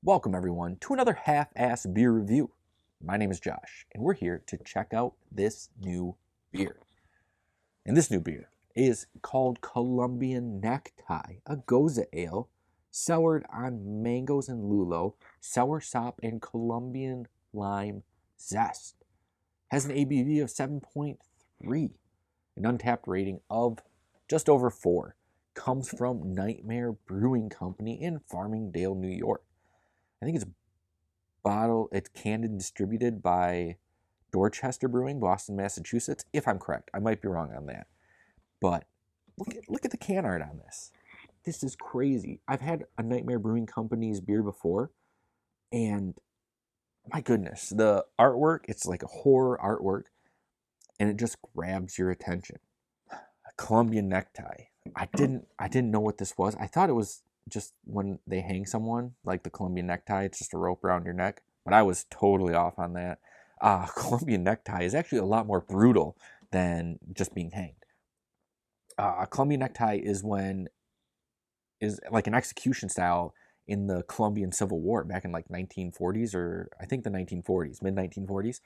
Welcome everyone to another half-ass beer review. My name is Josh, and we're here to check out this new beer. And this new beer is called Columbian Necktie, a gose ale, soured on mangoes and lulo, sour sop, and Colombian lime zest. Has an ABV of 7.3, an untapped rating of just over 4. Comes from Nightmare Brewing Company in Farmingdale, New York. I think it's canned and distributed by Dorchester Brewing, Boston, Massachusetts, if I'm correct. I might be wrong on that. But look at the can art on this. This is crazy. I've had a Nightmare Brewing Company's beer before, and my goodness, the artwork, it's like a horror artwork, and it just grabs your attention. A Columbian Necktie. I didn't know what this was. I thought it was just when they hang someone, like the Columbian necktie, it's just a rope around your neck. But I was totally off on that. Columbian necktie is actually a lot more brutal than just being hanged. A Columbian necktie is like an execution style in the Colombian Civil War back in like 1940s, or I think the 1940s, mid 1940s.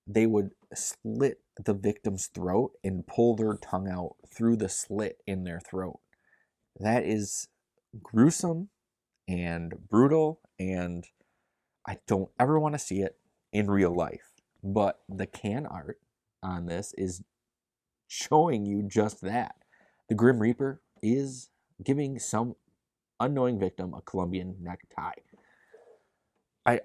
They would slit the victim's throat and pull their tongue out through the slit in their throat. That is gruesome and brutal, and I don't ever want to see it in real life. But the can art on this is showing you just that. The Grim Reaper is giving some unknowing victim a Columbian necktie. I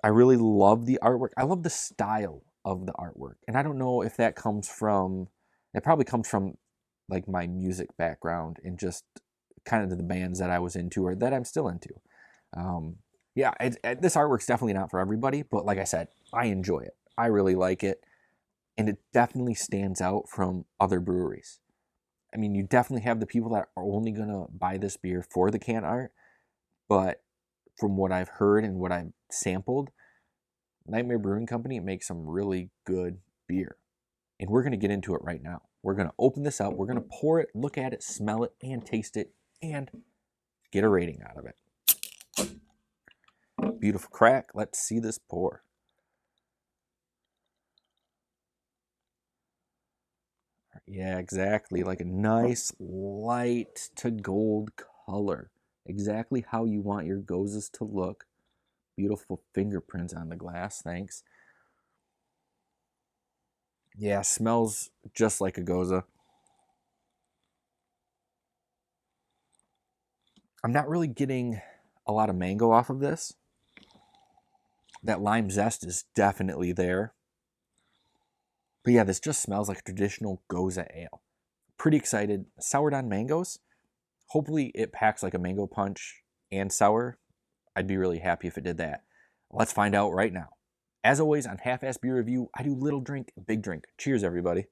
really love the artwork. I love the style of the artwork. And I don't know if that probably comes from like my music background and just kind of the bands that I was into or that I'm still into. This artwork's definitely not for everybody, but like I said, I enjoy it. I really like it, and it definitely stands out from other breweries. I mean, you definitely have the people that are only gonna buy this beer for the can art, but from what I've heard and what I've sampled, Nightmare Brewing Company makes some really good beer. And we're gonna get into it right now. We're gonna open this up, we're gonna pour it, look at it, smell it, and taste it, and get a rating out of it. Beautiful crack. Let's see this pour. Yeah, exactly. Like a nice light to gold color. Exactly how you want your goses to look. Beautiful fingerprints on the glass. Thanks. Yeah, smells just like a gose. I'm not really getting a lot of mango off of this. That lime zest is definitely there. But yeah, this just smells like a traditional gose ale. Pretty excited. Soured on mangoes. Hopefully it packs like a mango punch and sour. I'd be really happy if it did that. Let's find out right now. As always, on Half-Ass Beer Review, I do little drink, big drink. Cheers, everybody.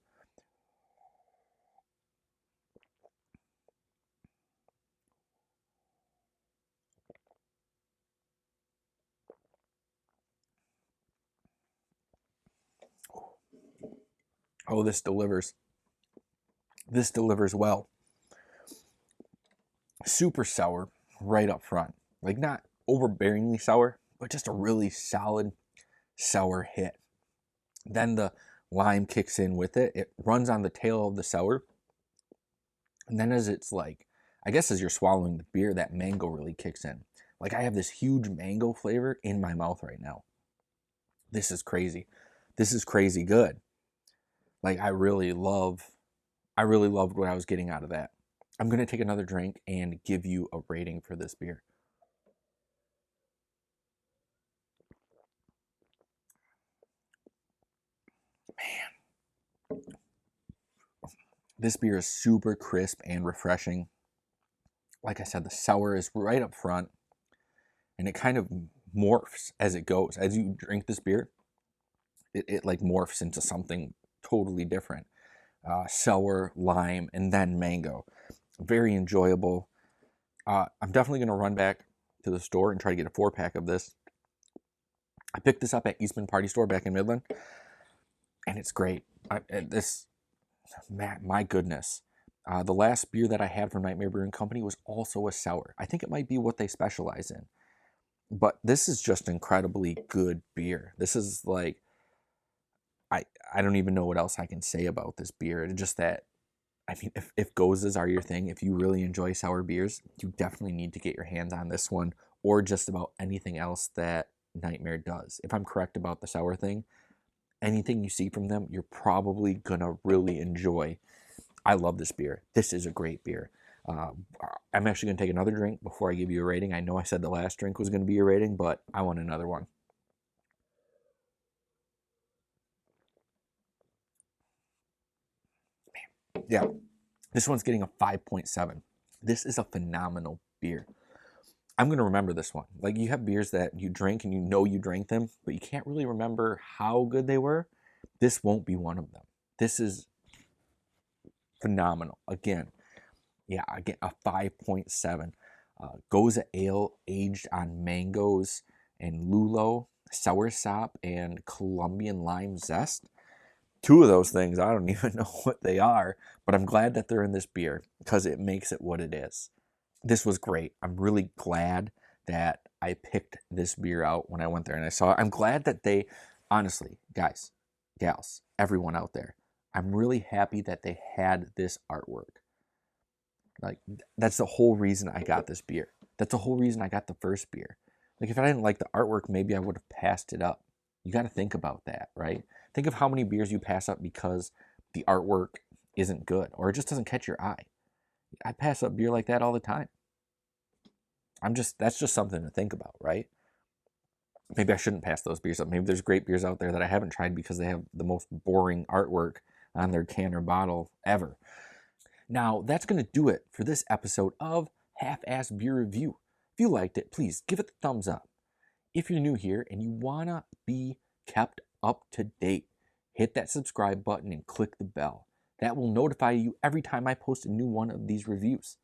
Oh, this delivers. This delivers well. Super sour right up front. Like not overbearingly sour, but just a really solid sour hit. Then the lime kicks in with it. It runs on the tail of the sour. And then as it's like, I guess as you're swallowing the beer, that mango really kicks in. Like I have this huge mango flavor in my mouth right now. This is crazy. This is crazy good. Like I really loved what I was getting out of that. I'm going to take another drink and give you a rating for this beer. Man, this beer is super crisp and refreshing. Like I said, the sour is right up front, and it kind of morphs as it goes. As you drink this beer, it like morphs into something totally different. Sour, lime, and then mango. Very enjoyable. I'm definitely going to run back to the store and try to get a 4-pack of this. I picked this up at Eastman Party Store back in Midland, and it's great. My goodness. The last beer that I had from Nightmare Brewing Company was also a sour. I think it might be what they specialize in. But this is just incredibly good beer. This is like, I don't even know what else I can say about this beer. It's just that, I mean, if goses are your thing, if you really enjoy sour beers, you definitely need to get your hands on this one, or just about anything else that Nightmare does. If I'm correct about the sour thing, anything you see from them, you're probably gonna really enjoy. I love this beer. This is a great beer. I'm actually gonna take another drink before I give you a rating. I know I said the last drink was gonna be a rating, but I want another one. Yeah, this one's getting a 5.7. This is a phenomenal beer. I'm going to remember this one. Like, you have beers that you drink and you know you drank them, but you can't really remember how good they were. This won't be one of them. This is phenomenal. Again, I get a 5.7. Gose ale aged on mangoes and lulo, soursop, and Colombian lime zest. Two of those things, I don't even know what they are, but I'm glad that they're in this beer because it makes it what it is. This was great. I'm really glad that I picked this beer out when I went there and I saw it. I'm glad that they, honestly, guys, gals, everyone out there, I'm really happy that they had this artwork. Like, that's the whole reason I got this beer. That's the whole reason I got the first beer. Like, if I didn't like the artwork, maybe I would have passed it up. You got to think about that, right? Think of how many beers you pass up because the artwork isn't good or it just doesn't catch your eye. I pass up beer like that all the time. That's just something to think about, right? Maybe I shouldn't pass those beers up. Maybe there's great beers out there that I haven't tried because they have the most boring artwork on their can or bottle ever. Now, that's going to do it for this episode of Half-Ass Beer Review. If you liked it, please give it the thumbs up. If you're new here and you want to be kept up to date, hit that subscribe button and click the bell. That will notify you every time I post a new one of these reviews.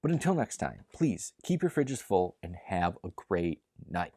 But until next time, please keep your fridges full and have a great night.